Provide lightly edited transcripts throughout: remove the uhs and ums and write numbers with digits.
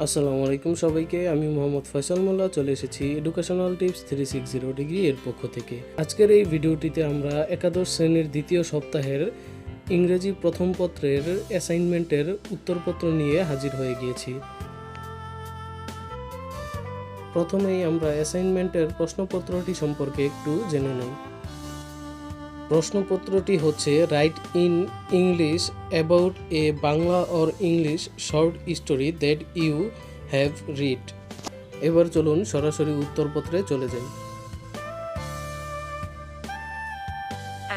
আসসালামু আলাইকুম সবাইকে। আমি মোহাম্মদ ফয়সাল মোল্লা চলে এসেছি এডুকেশনাল টিপস 360 ডিগ্রি এর পক্ষ থেকে। আজকের এই ভিডিওটিতে আমরা একাদশ শ্রেণীর দ্বিতীয় সপ্তাহের ইংরেজি প্রথম পত্রের অ্যাসাইনমেন্টের উত্তরপত্র নিয়ে হাজির হয়ে গিয়েছি। প্রথমেই আমরা অ্যাসাইনমেন্টের প্রশ্নপত্রটি সম্পর্কে একটু জেনে নেই। প্রশ্নপত্রটি হচ্ছে write in English about a Bangla or English short story that you have read. এবার চলুন সরাসরি উত্তরপত্রে চলে যাই।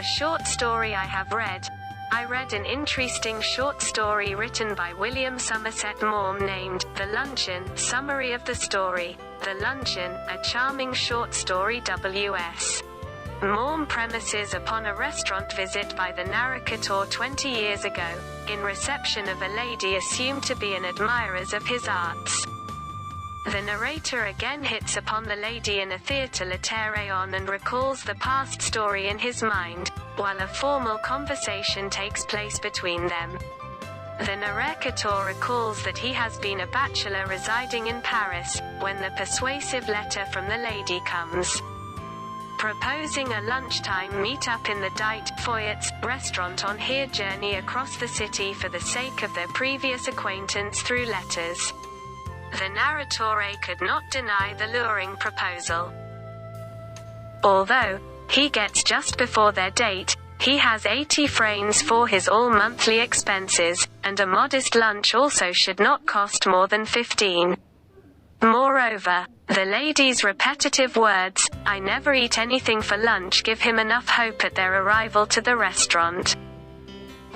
A short story I have read. I read an interesting short story written by William Somerset Maugham named The Luncheon. Summary of the story: The Luncheon, a charming short story W.S. Maugham premises upon a restaurant visit by the narrator 20 years ago, in reception of a lady assumed to be an admirer of his arts. The narrator again hits upon the lady in a theatre lateral and recalls the past story in his mind, while a formal conversation takes place between them. The narrator recalls that he has been a bachelor residing in Paris, when the persuasive letter from the lady comes, proposing a lunchtime meet-up in the Dite Foyot's restaurant on her journey across the city for the sake of their previous acquaintance through letters. The narrator could not deny the luring proposal. Although he gets just before their date, he has 80 francs for his all-monthly expenses, and a modest lunch also should not cost more than 15. Moreover, the lady's repetitive words, "I never eat anything for lunch," give him enough hope at their arrival to the restaurant.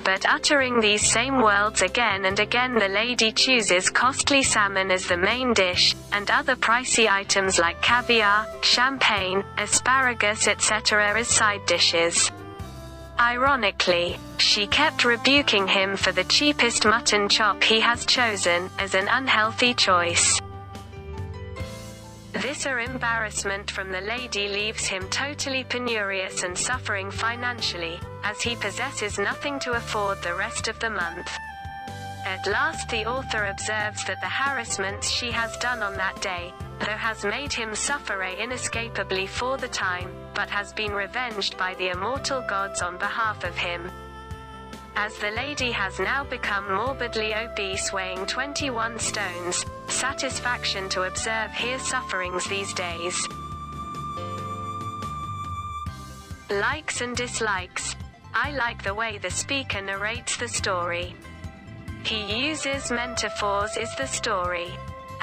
But uttering these same words again and again, the lady chooses costly salmon as the main dish, and other pricey items like caviar, champagne, asparagus etc. as side dishes. Ironically, she kept rebuking him for the cheapest mutton chop he has chosen, as an unhealthy choice. This embarrassment from the lady leaves him totally penurious and suffering financially, as he possesses nothing to afford the rest of the month. At last the author observes that the harassments she has done on that day, though has made him suffer inescapably for the time, but has been revenged by the immortal gods on behalf of him. As the lady has now become morbidly obese, weighing 21 stones, satisfaction to observe her sufferings these days. Likes and dislikes. I like the way the speaker narrates the story. He uses metaphors in the story.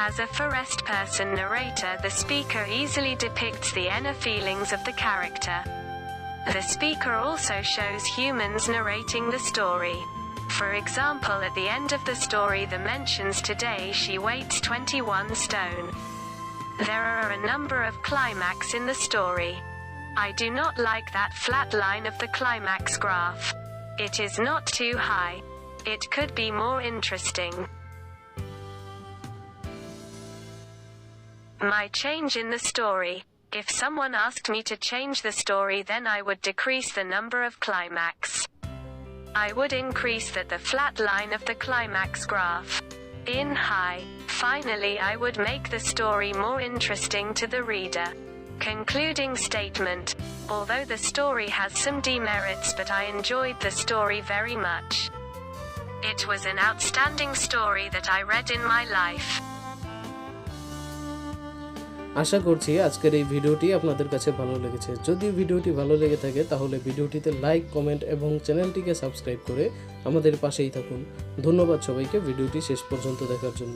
As a first-person narrator, the speaker easily depicts the inner feelings of the character. The speaker also shows humans narrating the story. For example, at the end of the story the mentions today she weighs 21 stone. There are a number of climax in the story. I do not like that flat line of the climax graph. It is not too high. It could be more interesting. My change in the story. If someone asked me to change the story, then I would decrease the number of climax. I would increase the flat line of the climax graph in high. Finally, I would make the story more interesting to the reader. Concluding statement. Although the story has some demerits, but I enjoyed the story very much. It was an outstanding story that I read in my life. আশা করছি আজকের এই ভিডিওটি আপনাদের কাছে ভালো লেগেছে। যদি ভিডিওটি ভালো লেগে থাকে তাহলে ভিডিওটিতে লাইক, কমেন্ট এবং চ্যানেলটিকে সাবস্ক্রাইব করে আমাদের পাশেই থাকুন। ধন্যবাদ সবাইকে ভিডিওটি শেষ পর্যন্ত দেখার জন্য।